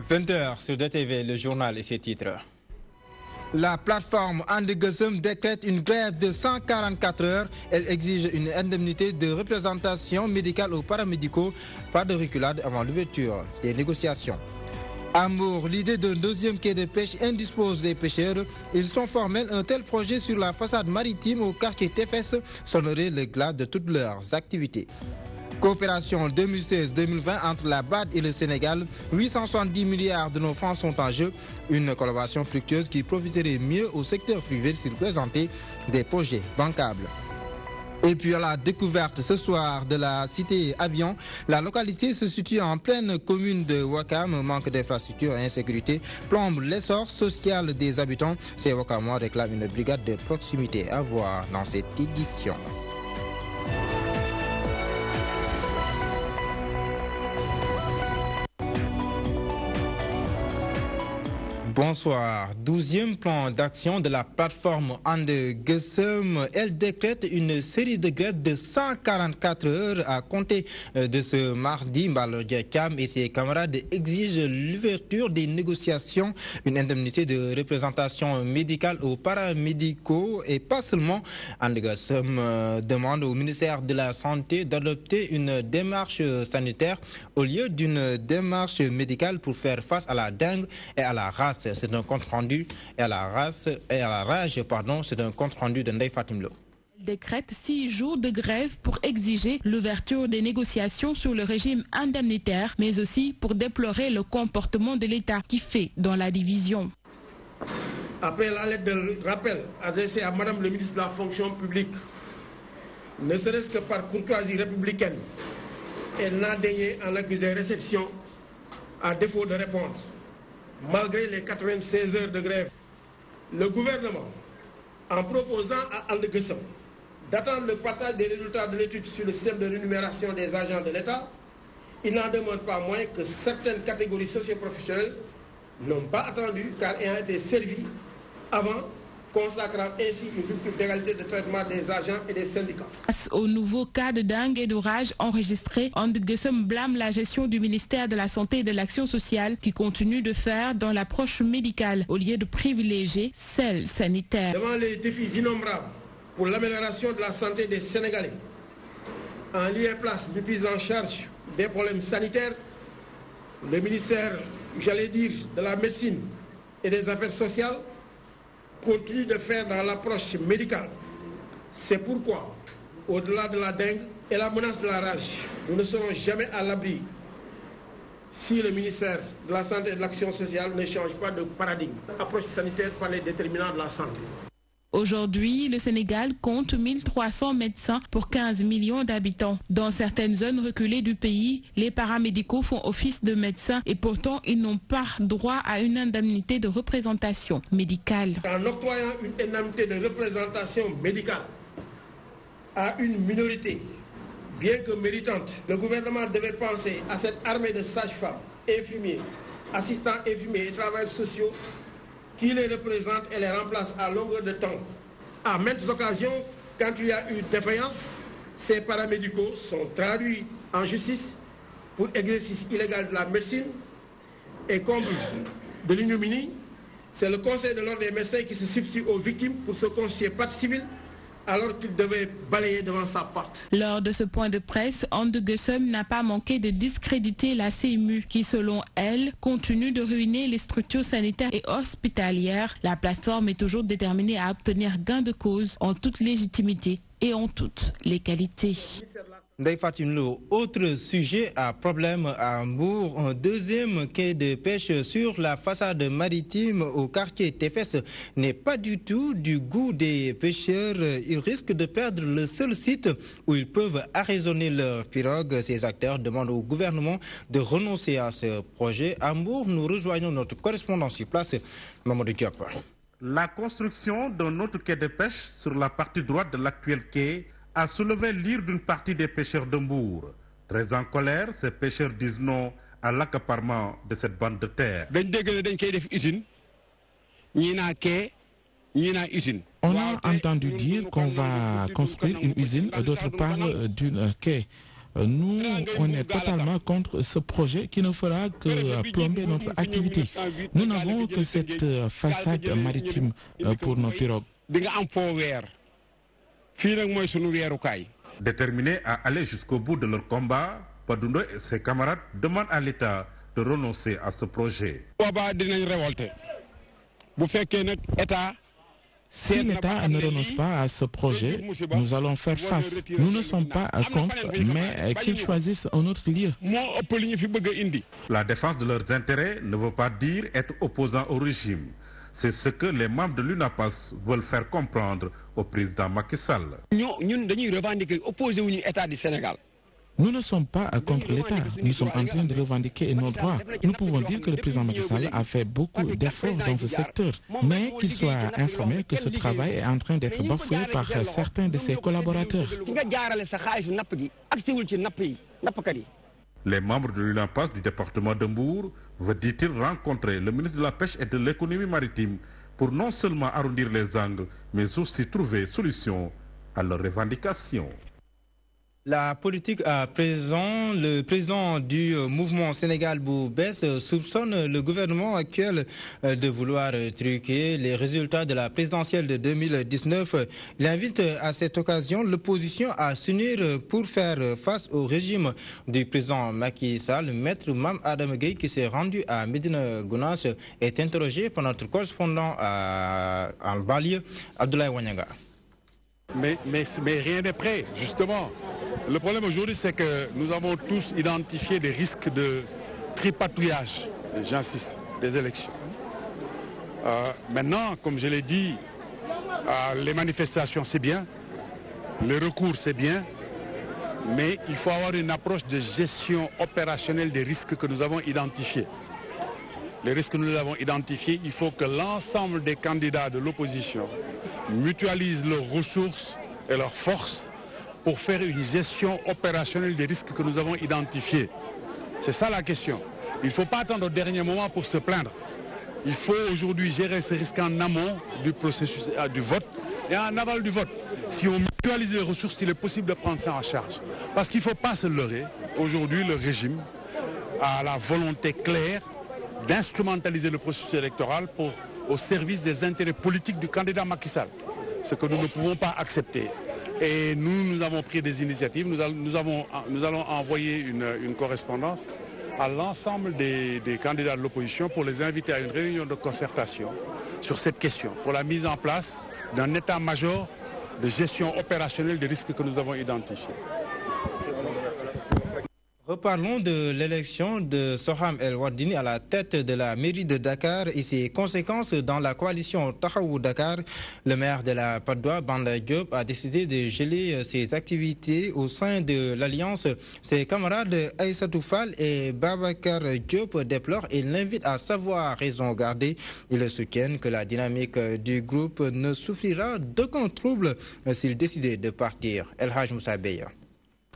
20h sur DTV, le journal et ses titres. La plateforme And Gueusseum décrète une grève de 144 heures. Elle exige une indemnité de représentation médicale aux paramédicaux. Pas de reculade avant l'ouverture des négociations. Amour, l'idée d'un deuxième quai de pêche indispose les pêcheurs. Ils sont formels. Un tel projet sur la façade maritime au quartier TFS sonnerait le glas de toutes leurs activités. Coopération 2016-2020 entre la BAD et le Sénégal, 870 milliards de nos francs sont en jeu. Une collaboration fructueuse qui profiterait mieux au secteur privé s'il présentait des projets bancables. Et puis à la découverte ce soir de la cité Avion, la localité se situe en pleine commune de Ouakam. Manque d'infrastructures et insécurité plombe l'essor social des habitants. Ces Ouakamois réclament une brigade de proximité à voir dans cette édition. Bonsoir. 12e plan d'action de la plateforme And Gueusseum. Elle décrète une série de grèves de 144 heures à compter de ce mardi. Mbalo Diakam et ses camarades exigent l'ouverture des négociations, une indemnité de représentation médicale aux paramédicaux et pas seulement. And Gueusseum demande au ministère de la Santé d'adopter une démarche sanitaire au lieu d'une démarche médicale pour faire face à la dengue et à la race. C'est un compte rendu et à la rage, c'est un compte rendu de Ndeye Fatim Lo. Elle décrète 6 jours de grève pour exiger l'ouverture des négociations sur le régime indemnitaire, mais aussi pour déplorer le comportement de l'État qui fait dans la division. Après la lettre de rappel adressée à Madame le ministre de la Fonction publique, ne serait-ce que par courtoisie républicaine, elle n'a daigné en accuser réception à défaut de répondre. Malgré les 96 heures de grève, le gouvernement, en proposant à And Gueusseum d'attendre le partage des résultats de l'étude sur le système de rémunération des agents de l'État, il n'en demande pas moins que certaines catégories socio-professionnelles n'ont pas attendu car ayant été servies avant, consacrant ainsi une rupture d'égalité de traitement des agents et des syndicats. Face au nouveau cas de dengue et d'orage enregistré, And Gueusseum blâme la gestion du ministère de la Santé et de l'Action sociale qui continue de faire dans l'approche médicale au lieu de privilégier celle sanitaire. Devant les défis innombrables pour l'amélioration de la santé des Sénégalais, en lieu et place de prise en charge des problèmes sanitaires, le ministère, de la Médecine et des Affaires sociales continue de faire dans l'approche médicale. C'est pourquoi, au-delà de la dengue et la menace de la rage, nous ne serons jamais à l'abri si le ministère de la Santé et de l'Action sociale ne change pas de paradigme. Approche sanitaire par les déterminants de la santé. Aujourd'hui, le Sénégal compte 1300 médecins pour 15 millions d'habitants. Dans certaines zones reculées du pays, les paramédicaux font office de médecins et pourtant ils n'ont pas droit à une indemnité de représentation médicale. En octroyant une indemnité de représentation médicale à une minorité, bien que méritante, le gouvernement devait penser à cette armée de sages-femmes, infirmiers, assistants infirmiers et travailleurs sociaux qui les représentent et les remplacent à longueur de temps. À maintes occasions, quand il y a eu défaillance, ces paramédicaux sont traduits en justice pour exercice illégal de la médecine et comble de l'ignominie. C'est le Conseil de l'ordre des médecins qui se substitue aux victimes pour se constituer partie civile alors qu'il devait balayer devant sa porte. Lors de ce point de presse, And Gueusseum n'a pas manqué de discréditer la CMU qui, selon elle, continue de ruiner les structures sanitaires et hospitalières. La plateforme est toujours déterminée à obtenir gain de cause en toute légitimité et en toutes les qualités. Ndeye Fatim Lo, autre sujet à problème à Hambourg, un deuxième quai de pêche sur la façade maritime au quartier TFS n'est pas du tout du goût des pêcheurs. Ils risquent de perdre le seul site où ils peuvent arraisonner leurs pirogues. Ces acteurs demandent au gouvernement de renoncer à ce projet. À Hambourg, nous rejoignons notre correspondant sur place, Mamadou Diop. La construction d'un autre quai de pêche sur la partie droite de l'actuel quai a soulevé l'ire d'une partie des pêcheurs d'Hambourg. Très en colère, ces pêcheurs disent non à l'accaparement de cette bande de terre. On a entendu dire qu'on va construire une usine, d'autres parlent d'une quai. Nous, on est totalement contre ce projet qui ne fera que plomber notre activité. Nous n'avons que cette façade maritime pour nos pirogues. Déterminés à aller jusqu'au bout de leur combat, Padoundo et ses camarades demandent à l'État de renoncer à ce projet. Si l'État ne renonce pas à ce projet, nous allons faire face. Nous ne sommes pas contre, mais qu'ils choisissent un autre lieu. La défense de leurs intérêts ne veut pas dire être opposant au régime. C'est ce que les membres de l'UNAPAS veulent faire comprendre au président Macky Sall. Nous ne sommes pas contre l'État, nous sommes en train de revendiquer nos droits. Nous pouvons dire que le président Macky Sall a fait beaucoup d'efforts dans ce secteur, mais qu'il soit informé que ce travail est en train d'être bafoué par certains de ses collaborateurs. Les membres de l'UNAPAS du département de Mbour veulent, dit-il, rencontrer le ministre de la Pêche et de l'économie maritime pour non seulement arrondir les angles, mais aussi trouver solution à leurs revendications. La politique à présent, le président du mouvement Sénégal Boubès soupçonne le gouvernement actuel de vouloir truquer les résultats de la présidentielle de 2019. Il invite à cette occasion l'opposition à s'unir pour faire face au régime du président Macky Sall. Maître Mam Adam Gueye, qui s'est rendu à Médina Gounass, est interrogé par notre correspondant en banlieue, Abdoulaye Wanyanga. Mais rien n'est prêt, justement. Le problème aujourd'hui, c'est que nous avons tous identifié des risques de tripatouillage, j'insiste, des élections. Maintenant, comme je l'ai dit, les manifestations, c'est bien, les recours, c'est bien, mais il faut avoir une approche de gestion opérationnelle des risques que nous avons identifiés. Les risques que nous avons identifiés, il faut que l'ensemble des candidats de l'opposition mutualisent leurs ressources et leurs forces pour faire une gestion opérationnelle des risques que nous avons identifiés. C'est ça la question. Il ne faut pas attendre au dernier moment pour se plaindre. Il faut aujourd'hui gérer ces risques en amont du processus du vote et en aval du vote. Si on mutualise les ressources, il est possible de prendre ça en charge. Parce qu'il ne faut pas se leurrer. Aujourd'hui, le régime a la volonté claire d'instrumentaliser le processus électoral au service des intérêts politiques du candidat Macky Sall. Ce que nous ne pouvons pas accepter. Et nous avons pris des initiatives, nous allons envoyer une correspondance à l'ensemble des candidats de l'opposition pour les inviter à une réunion de concertation sur cette question, pour la mise en place d'un état-major de gestion opérationnelle des risques que nous avons identifiés. Reparlons de l'élection de Soham El Wardini à la tête de la mairie de Dakar et ses conséquences dans la coalition Tahaou Dakar. Le maire de la Patte d'Oie, Banda Diop, a décidé de geler ses activités au sein de l'Alliance. Ses camarades Aïssatou Fall et Babacar Diop déplorent et l'invitent à savoir raison garder. Ils soutiennent que la dynamique du groupe ne souffrira d'aucun trouble s'il décidait de partir. El Haj Moussa Beya.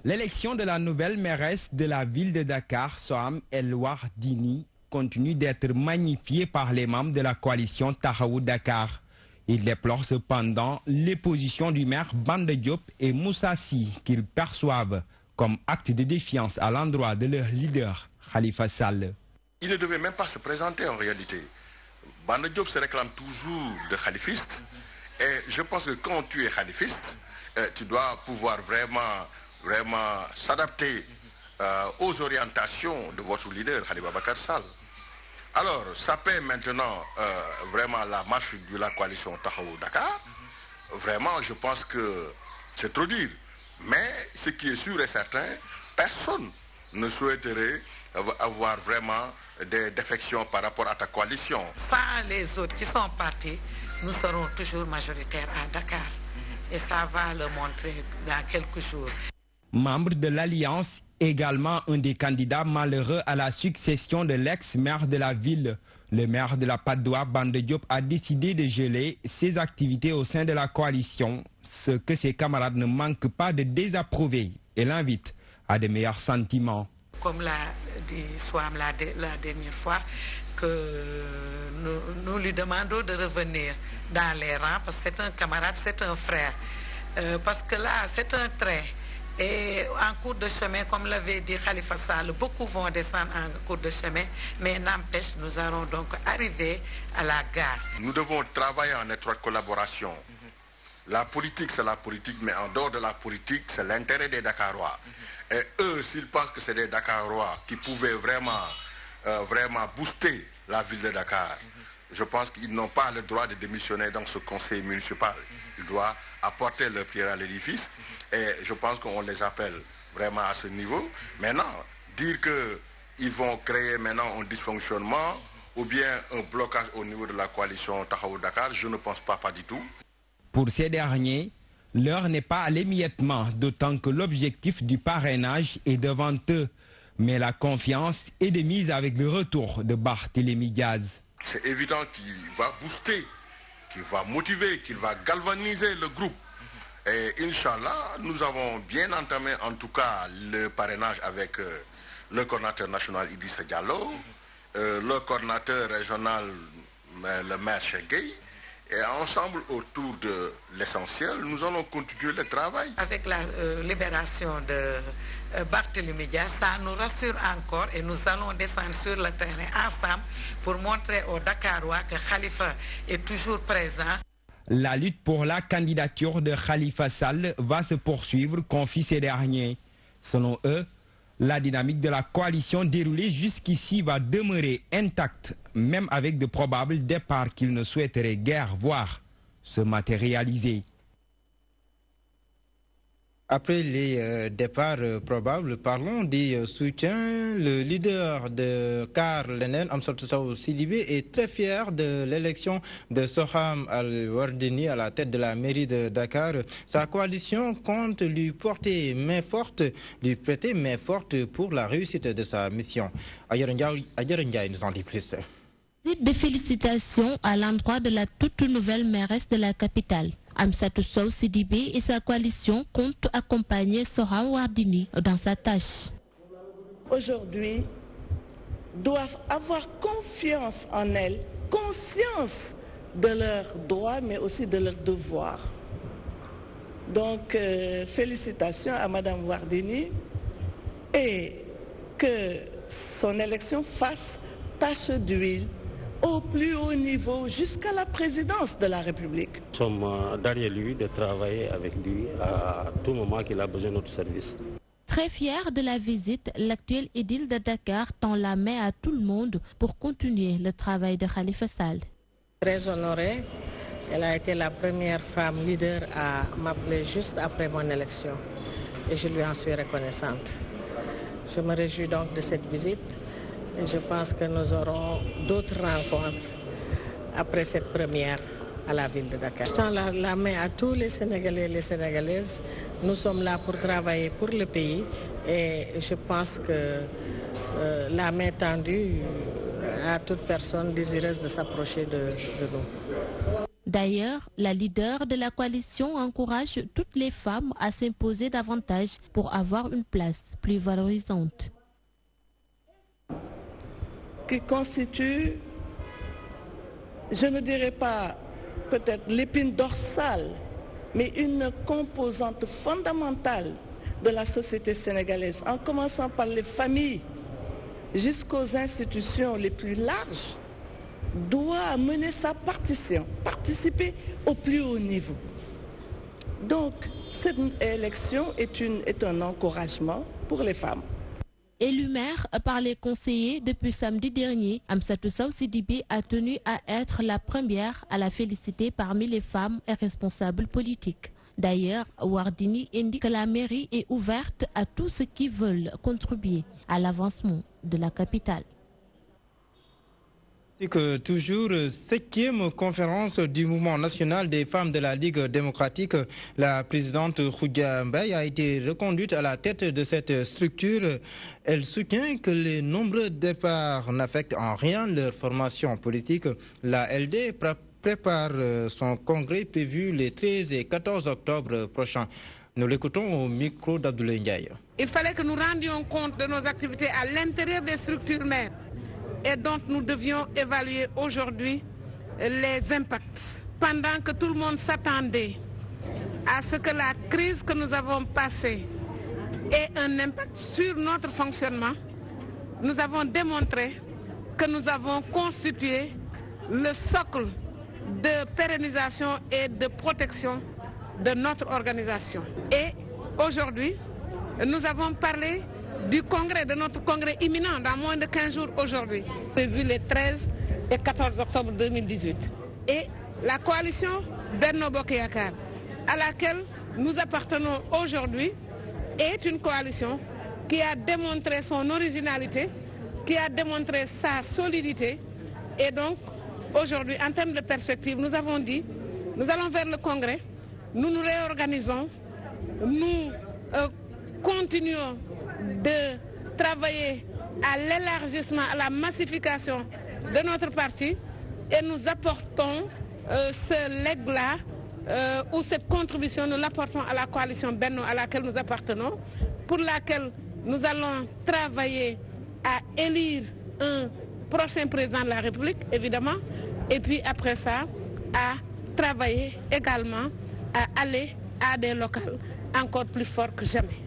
L'élection de la nouvelle mairesse de la ville de Dakar, Soham El Wardini, continue d'être magnifiée par les membres de la coalition Tahaou Dakar. Ils déplorent cependant les positions du maire Banda Diop et Moussa Sy qu'ils perçoivent comme acte de défiance à l'endroit de leur leader, Khalifa Sall. Il ne devait même pas se présenter en réalité. Banda Diop se réclame toujours de khalifiste et je pense que quand tu es khalifiste, tu dois pouvoir vraiment s'adapter aux orientations de votre leader, Khalifa Babacar Sall. Alors, ça paie maintenant vraiment la marche de la coalition Tahaou Dakar. Vraiment, je pense que c'est trop dire. Mais ce qui est sûr et certain, personne ne souhaiterait avoir vraiment des défections par rapport à ta coalition. Sans les autres qui sont partis, nous serons toujours majoritaires à Dakar. Et ça va le montrer dans quelques jours. Membre de l'Alliance, également un des candidats malheureux à la succession de l'ex-maire de la ville, le maire de la Patte d'Oie, Banda Diop, a décidé de geler ses activités au sein de la coalition, ce que ses camarades ne manquent pas de désapprouver et l'invite à de meilleurs sentiments. Comme l'a dit Soham la dernière fois, que nous lui demandons de revenir dans les rangs, parce que c'est un camarade, c'est un frère. Parce que là, c'est un train Et en cours de chemin, comme l'avait dit Khalifa Sall, beaucoup vont descendre en cours de chemin, mais n'empêche, nous allons donc arriver à la gare. Nous devons travailler en étroite collaboration. La politique, c'est la politique, mais en dehors de la politique, c'est l'intérêt des Dakarois. Et eux, s'ils pensent que c'est des Dakarois qui pouvaient vraiment booster la ville de Dakar, je pense qu'ils n'ont pas le droit de démissionner dans ce conseil municipal. Ils doivent apporter leur pierre à l'édifice et je pense qu'on les appelle vraiment à ce niveau. Maintenant, dire qu'ils vont créer maintenant un dysfonctionnement ou bien un blocage au niveau de la coalition Taxawu Dakar, je ne pense pas du tout. Pour ces derniers, l'heure n'est pas à l'émiettement, d'autant que l'objectif du parrainage est devant eux. Mais la confiance est de mise avec le retour de Barthélémy Diaz. C'est évident qu'il va booster, qu'il va motiver, qu'il va galvaniser le groupe. Et Inch'Allah, nous avons bien entamé en tout cas le parrainage avec le coordinateur national Idrissa Diallo, le coordinateur régional, le maire Cheikh Gueye. Et ensemble, autour de l'essentiel, nous allons continuer le travail. Avec la libération de Barthélémy Diaz, ça nous rassure encore et nous allons descendre sur le terrain ensemble pour montrer aux Dakarois que Khalifa est toujours présent. La lutte pour la candidature de Khalifa Sall va se poursuivre, confient ces derniers. Selon eux, la dynamique de la coalition déroulée jusqu'ici va demeurer intacte, même avec de probables départs qu'ils ne souhaiteraient guère voir se matérialiser. Après les départs probables, parlons des soutiens. Le leader de CAR, Lenen, Amsatou Sow Sidibé, est très fier de l'élection de Soham Al-Wardini à la tête de la mairie de Dakar. Sa coalition compte lui prêter main forte pour la réussite de sa mission. Ayarengay nous en dit plus. De félicitations à l'endroit de la toute nouvelle mairesse de la capitale. Amsatou Sow Sidibé et sa coalition comptent accompagner Soham Wardini dans sa tâche. Aujourd'hui, doivent avoir confiance en elle, conscience de leurs droits mais aussi de leurs devoirs. Donc, félicitations à Madame Wardini et que son élection fasse tache d'huile au plus haut niveau jusqu'à la présidence de la République. Nous sommes derrière lui de travailler avec lui à tout moment qu'il a besoin de notre service. Très fier de la visite, l'actuel édile de Dakar tend la main à tout le monde pour continuer le travail de Khalifa Sall. Très honorée, elle a été la première femme leader à m'appeler juste après mon élection et je lui en suis reconnaissante. Je me réjouis donc de cette visite. Et je pense que nous aurons d'autres rencontres après cette première à la ville de Dakar. Je tends la main à tous les Sénégalais et les Sénégalaises. Nous sommes là pour travailler pour le pays et je pense que la main tendue à toute personne désireuse de s'approcher de nous. D'ailleurs, la leader de la coalition encourage toutes les femmes à s'imposer davantage pour avoir une place plus valorisante. Qui constitue, je ne dirais pas peut-être l'épine dorsale, mais une composante fondamentale de la société sénégalaise, en commençant par les familles jusqu'aux institutions les plus larges, doit mener sa partition, participer au plus haut niveau. Donc, cette élection est un encouragement pour les femmes. Élu maire par les conseillers depuis samedi dernier, Amsatou Sow Sidibé a tenu à être la première à la féliciter parmi les femmes et responsables politiques. D'ailleurs, Wardini indique que la mairie est ouverte à tous ceux qui veulent contribuer à l'avancement de la capitale. Que toujours 7e conférence du mouvement national des femmes de la Ligue démocratique, la présidente Khoudia Mbaye a été reconduite à la tête de cette structure. Elle soutient que les nombreux départs n'affectent en rien leur formation politique. La LD prépare son congrès prévu les 13 et 14 octobre prochains. Nous l'écoutons au micro d'Abdoulaye Ndiaye. Il fallait que nous rendions compte de nos activités à l'intérieur des structures mères. Et donc nous devions évaluer aujourd'hui les impacts. Pendant que tout le monde s'attendait à ce que la crise que nous avons passée et un impact sur notre fonctionnement, nous avons démontré que nous avons constitué le socle de pérennisation et de protection de notre organisation. Et aujourd'hui, nous avons parlé du congrès, de notre congrès imminent dans moins de 15 jours aujourd'hui, prévu les 13 et 14 octobre 2018. Et la coalition Benno Bokk Yakaar, à laquelle nous appartenons aujourd'hui, est une coalition qui a démontré son originalité, qui a démontré sa solidité. Et donc, aujourd'hui, en termes de perspective, nous avons dit, nous allons vers le congrès, nous nous réorganisons, nous continuons de travailler à l'élargissement, à la massification de notre parti et nous apportons ce legs-là ou cette contribution, nous l'apportons à la coalition Benno à laquelle nous appartenons, pour laquelle nous allons travailler à élire un prochain président de la République, évidemment, et puis après ça, à travailler également à aller à des locales encore plus forts que jamais.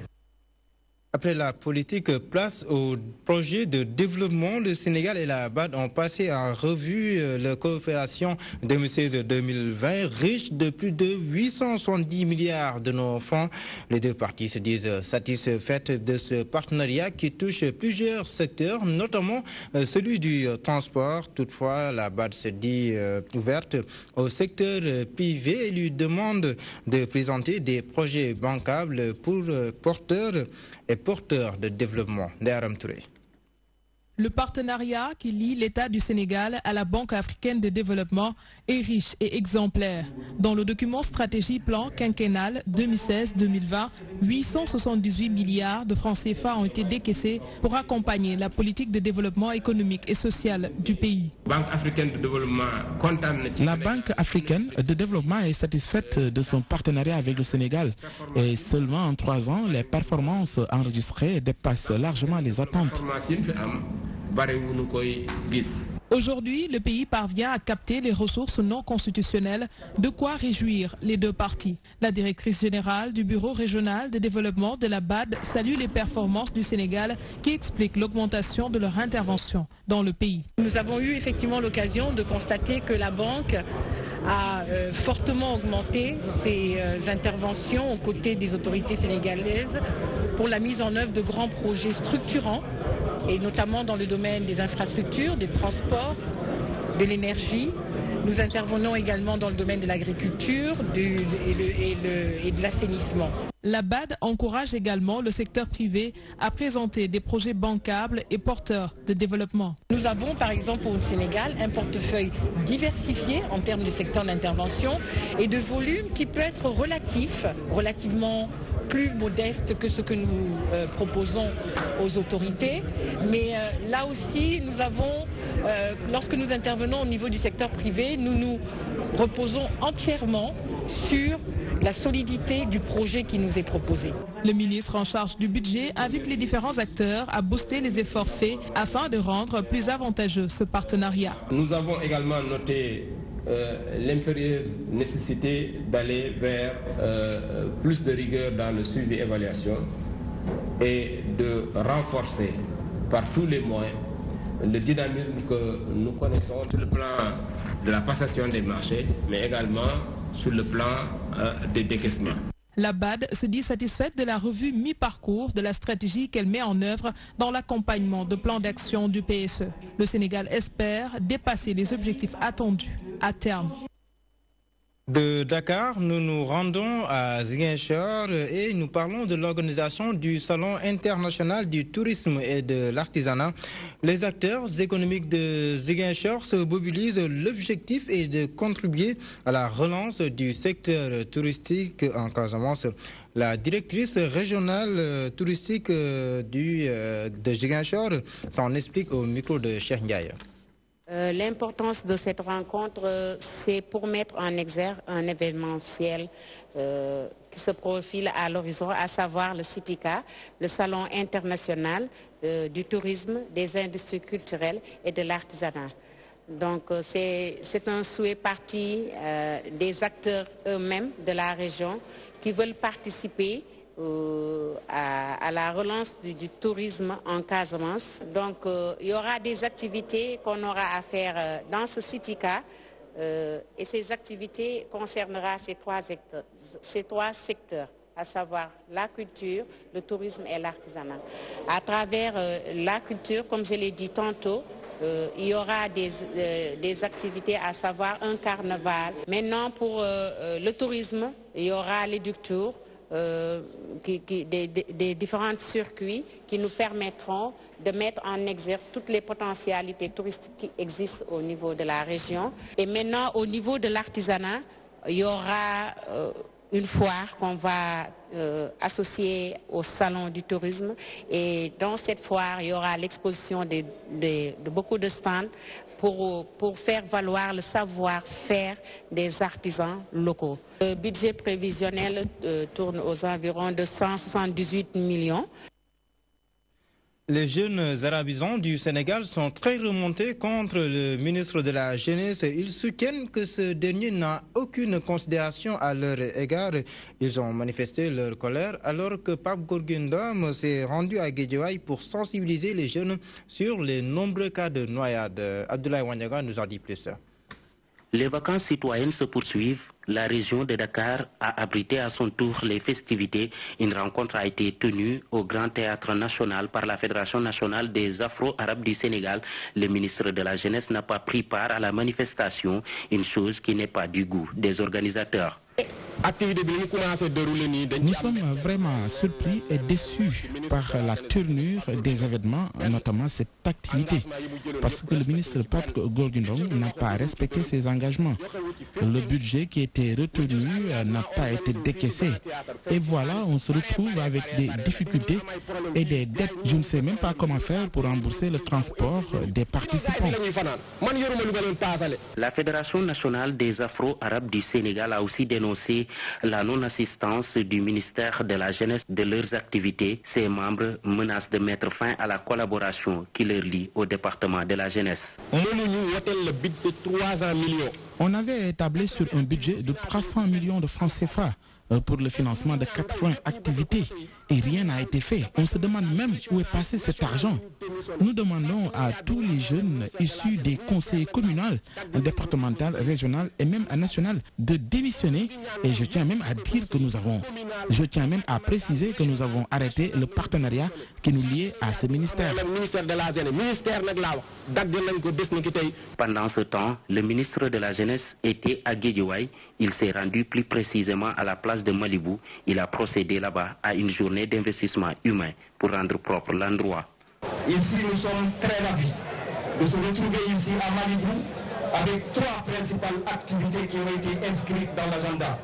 Après la politique, place au projet de développement. Le Sénégal et la BAD ont passé en revue la coopération 2016-2020, riche de plus de 870 milliards de nos fonds. Les deux parties se disent satisfaites de ce partenariat qui touche plusieurs secteurs, notamment celui du transport. Toutefois, la BAD se dit ouverte au secteur privé et lui demande de présenter des projets bancables pour porteurs de développement. Ndaram Touré. Le partenariat qui lie l'État du Sénégal à la Banque africaine de développement est riche et exemplaire. Dans le document stratégie plan quinquennal 2016-2020, 878 milliards de francs CFA ont été décaissés pour accompagner la politique de développement économique et social du pays. La Banque africaine de développement est satisfaite de son partenariat avec le Sénégal et seulement en 3 ans, les performances enregistrées dépassent largement les attentes. Aujourd'hui, le pays parvient à capter les ressources non constitutionnelles, de quoi réjouir les deux parties. La directrice générale du Bureau régional de développement de la BAD salue les performances du Sénégal qui expliquent l'augmentation de leur intervention dans le pays. Nous avons eu effectivement l'occasion de constater que la banque a fortement augmenté ses interventions aux côtés des autorités sénégalaises pour la mise en œuvre de grands projets structurants, et notamment dans le domaine des infrastructures, des transports, de l'énergie. Nous intervenons également dans le domaine de l'agriculture et de l'assainissement. La BAD encourage également le secteur privé à présenter des projets bancables et porteurs de développement. Nous avons par exemple au Sénégal un portefeuille diversifié en termes de secteur d'intervention et de volume qui peut être relativement plus modeste que ce que nous proposons aux autorités. Mais là aussi, nous avons, lorsque nous intervenons au niveau du secteur privé, nous nous reposons entièrement sur la solidité du projet qui nous est proposé. Le ministre en charge du budget invite les différents acteurs à booster les efforts faits afin de rendre plus avantageux ce partenariat. Nous avons également noté l'impérieuse nécessité d'aller vers plus de rigueur dans le suivi et évaluation et de renforcer par tous les moyens le dynamisme que nous connaissons sur le plan de la passation des marchés, mais également sur le plan des décaissements. La BAD se dit satisfaite de la revue mi-parcours de la stratégie qu'elle met en œuvre dans l'accompagnement de plans d'action du PSE. Le Sénégal espère dépasser les objectifs attendus à terme. De Dakar, nous nous rendons à Ziguinchor et nous parlons de l'organisation du Salon international du tourisme et de l'artisanat. Les acteurs économiques de Ziguinchor se mobilisent. L'objectif est de contribuer à la relance du secteur touristique en Casamance. La directrice régionale touristique de Ziguinchor s'en explique au micro de Cheikh Ndiaye. L'importance de cette rencontre, c'est pour mettre en exergue un événementiel qui se profile à l'horizon, à savoir le CITICA, le Salon international du tourisme, des industries culturelles et de l'artisanat. Donc c'est un souhait parti des acteurs eux-mêmes de la région qui veulent participer à la relance du tourisme en Casamance. Donc il y aura des activités qu'on aura à faire dans ce Citica et ces activités concerneront ces trois secteurs, à savoir la culture, le tourisme et l'artisanat. À travers la culture, comme je l'ai dit tantôt, il y aura des activités, à savoir un carnaval. Maintenant, pour le tourisme, il y aura les ductours, des différents circuits qui nous permettront de mettre en exergue toutes les potentialités touristiques qui existent au niveau de la région. Et maintenant, au niveau de l'artisanat, il y aura une foire qu'on va associer au salon du tourisme. Et dans cette foire, il y aura l'exposition de beaucoup de stands pour faire valoir le savoir-faire des artisans locaux. Le budget prévisionnel tourne aux environs de 178 millions. Les jeunes arabisants du Sénégal sont très remontés contre le ministre de la Jeunesse. Ils soutiennent que ce dernier n'a aucune considération à leur égard. Ils ont manifesté leur colère alors que Pape Gorgui Ndom s'est rendu à Guédiawaye pour sensibiliser les jeunes sur les nombreux cas de noyade. Abdoulaye Wanyaga nous en dit plus. Les vacances citoyennes se poursuivent. La région de Dakar a abrité à son tour les festivités. Une rencontre a été tenue au Grand Théâtre National par la Fédération nationale des Afro-Arabes du Sénégal. Le ministre de la Jeunesse n'a pas pris part à la manifestation, une chose qui n'est pas du goût des organisateurs. Nous sommes vraiment surpris et déçus par la tournure des événements, notamment cette activité, parce que le ministre Pape Gorgui Ndom n'a pas respecté ses engagements. Le budget qui était retenu n'a pas été décaissé. Et voilà, on se retrouve avec des difficultés et des dettes. Je ne sais même pas comment faire pour rembourser le transport des participants. La Fédération nationale des Afro-Arabes du Sénégal a aussi dénoncé la non-assistance du ministère de la Jeunesse de leurs activités. Ses membres menacent de mettre fin à la collaboration qui leur lie au département de la Jeunesse. On avait établi sur un budget de 300 millions de francs CFA pour le financement de 80 activités et rien n'a été fait. On se demande même où est passé cet argent. Nous demandons à tous les jeunes issus des conseils communaux, départementaux, régionaux et même nationaux de démissionner. Et je tiens même à préciser que nous avons arrêté le partenariat qui nous liait à ce ministère. Pendant ce temps, le ministre de la Jeunesse était à Guédiawaye. Il s'est rendu plus précisément à la place de Malibou. Il a procédé là-bas à une journée d'investissement humain pour rendre propre l'endroit. Ici, nous sommes très ravis de se retrouver ici à Malibou avec 3 principales activités qui ont été inscrites dans l'agenda.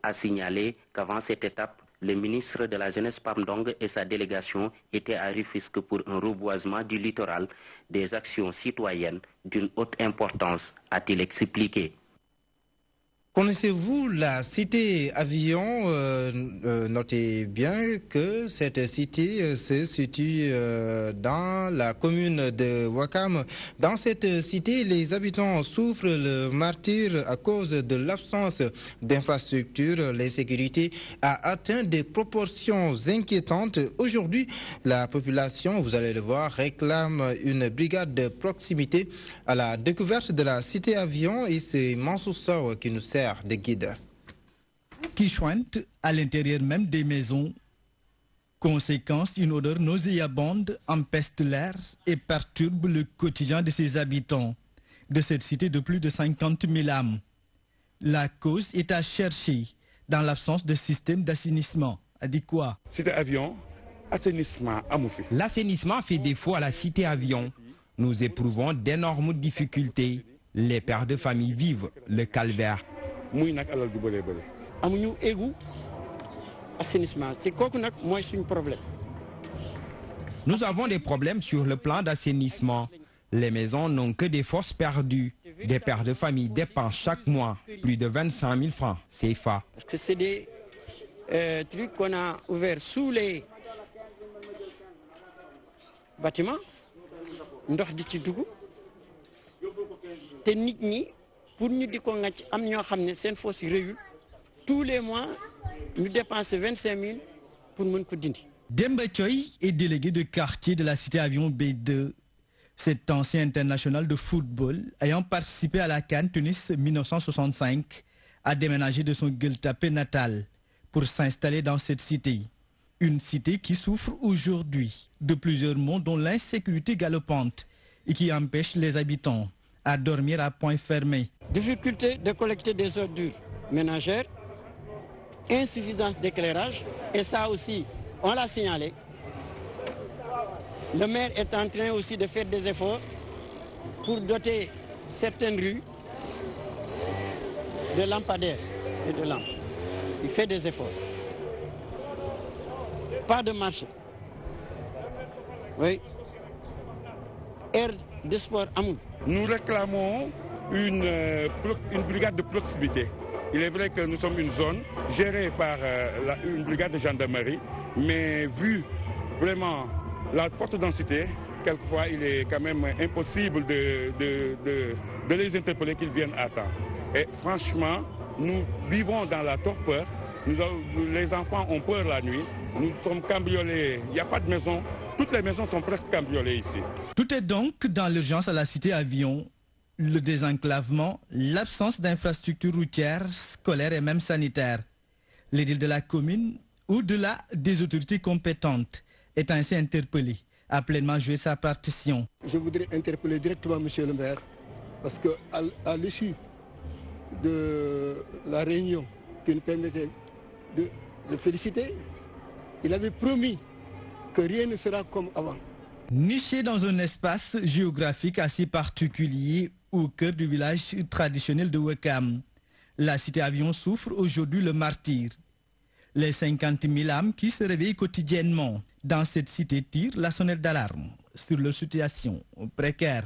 A signaler qu'avant cette étape, le ministre de la Jeunesse Pape Ndong et sa délégation étaient à Rufisque pour un reboisement du littoral, des actions citoyennes d'une haute importance, a-t-il expliqué. Connaissez-vous la cité Avion? Notez bien que cette cité se situe dans la commune de Ouakam. Dans cette cité, les habitants souffrent le martyre à cause de l'absence d'infrastructures. L'insécurité a atteint des proportions inquiétantes. Aujourd'hui, la population, vous allez le voir, réclame une brigade de proximité à la découverte de la cité Avion et c'est Mansour Sow qui nous sert de guide. Qui chointent à l'intérieur même des maisons. Conséquence, une odeur nauséabonde empeste l'air et perturbe le quotidien de ses habitants de cette cité de plus de 50 000 âmes. La cause est à chercher dans l'absence de système d'assainissement adéquat. Cité Avion, assainissement à Moufi. L'assainissement fait défaut à la cité Avion. Nous éprouvons d'énormes difficultés. Les pères de famille vivent le calvaire. amuñu égout assainissement c'est kooku nag mooy suñu problème. Nous avons des problèmes sur le plan d'assainissement. Les maisons n'ont que des fosses perdues. Des pères de famille dépensent chaque mois plus de 25 000 francs CFA. Parce que c'est des trucs qu'on a ouverts sous les bâtiments ndox di ci dugg te nit ñi pour ñu di ko ngacc am ñoo xam ne seen fosse yi réyul tous les mois ñu dépenser 25 000 pour mën ko dindi. Demba Thioye est délégué de quartier de la cité avion B2. Cet ancien international de football, ayant participé à la CAN Tunis 1965, a déménagé de son Gueule Tapée natal pour s'installer dans cette cité. Une cité qui souffre aujourd'hui de plusieurs maux dont l'insécurité galopante et qui empêche les habitants à dormir à point fermé. Difficulté de collecter des ordures ménagères, insuffisance d'éclairage, et ça aussi, on l'a signalé. Le maire est en train aussi de faire des efforts pour doter certaines rues de lampadaires et de lampes. Il fait des efforts. Pas de marché. Oui. Air de sport Amoud. Nous réclamons une brigade de proximité. Il est vrai que nous sommes une zone gérée par une brigade de gendarmerie, mais vu vraiment la forte densité, quelquefois il est quand même impossible de les interpeller, qu'ils viennent à temps. Et franchement, nous vivons dans la torpeur. Les enfants ont peur la nuit. Nous sommes cambriolés. Il n'y a pas de maison. Toutes les maisons sont presque cambriolées ici. Tout est donc dans l'urgence à la cité avion. Le désenclavement, l'absence d'infrastructures routières, scolaires et même sanitaires. L'édile de la commune, au-delà des autorités compétentes, est ainsi interpellé, a pleinement joué sa partition. Je voudrais interpeller directement M. le maire, parce qu'à l'issue de la réunion qui nous permettait de féliciter, il avait promis que rien ne sera comme avant. Niché dans un espace géographique assez particulier au cœur du village traditionnel de Ouakam, la cité avion souffre aujourd'hui le martyre. Les 50 000 âmes qui se réveillent quotidiennement dans cette cité tirent la sonnette d'alarme sur leur situation précaire.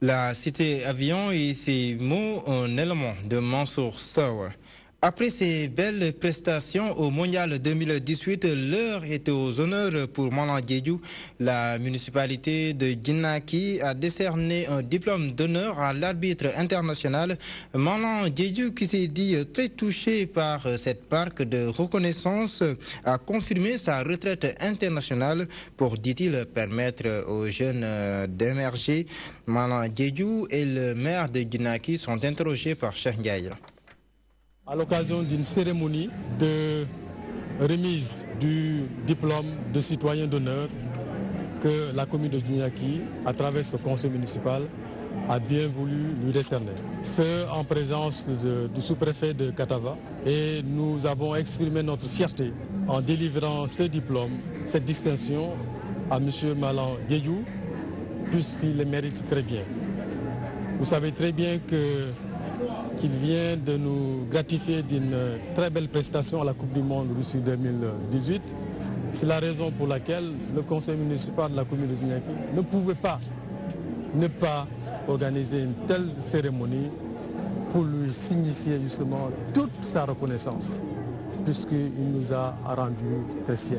La cité avion et ses mots, un élément de Mansour Sow. Après ces belles prestations au Mondial 2018, l'heure est aux honneurs pour Malang Diédhiou. La municipalité de Guinaki a décerné un diplôme d'honneur à l'arbitre international Malang Diédhiou, qui s'est dit très touché par cette marque de reconnaissance, a confirmé sa retraite internationale pour, dit-il, permettre aux jeunes d'émerger. Malang Diédhiou et le maire de Guinaki sont interrogés par Cheikh Ndiaye. À l'occasion d'une cérémonie de remise du diplôme de citoyen d'honneur que la commune de Guinaki, à travers ce conseil municipal, a bien voulu lui décerner. Ce en présence du sous-préfet de Katava, et nous avons exprimé notre fierté en délivrant ce diplôme, cette distinction à M. Malang Diédhiou, puisqu'il le mérite très bien. Vous savez très bien qu'il vient de nous gratifier d'une très belle prestation à la Coupe du Monde Russie 2018. C'est la raison pour laquelle le conseil municipal de la commune de Guinaki ne pouvait pas ne pas organiser une telle cérémonie pour lui signifier justement toute sa reconnaissance, puisqu'il nous a rendus très fiers.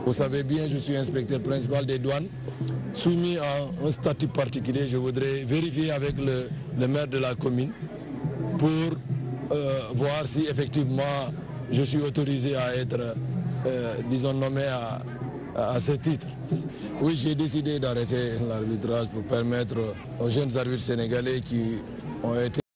Vous savez bien, je suis inspecteur principal des douanes. Soumis à un statut particulier, je voudrais vérifier avec le maire de la commune pour voir si effectivement je suis autorisé à être, disons, nommé à ce titre. Oui, j'ai décidé d'arrêter l'arbitrage pour permettre aux jeunes arbitres sénégalais qui ont été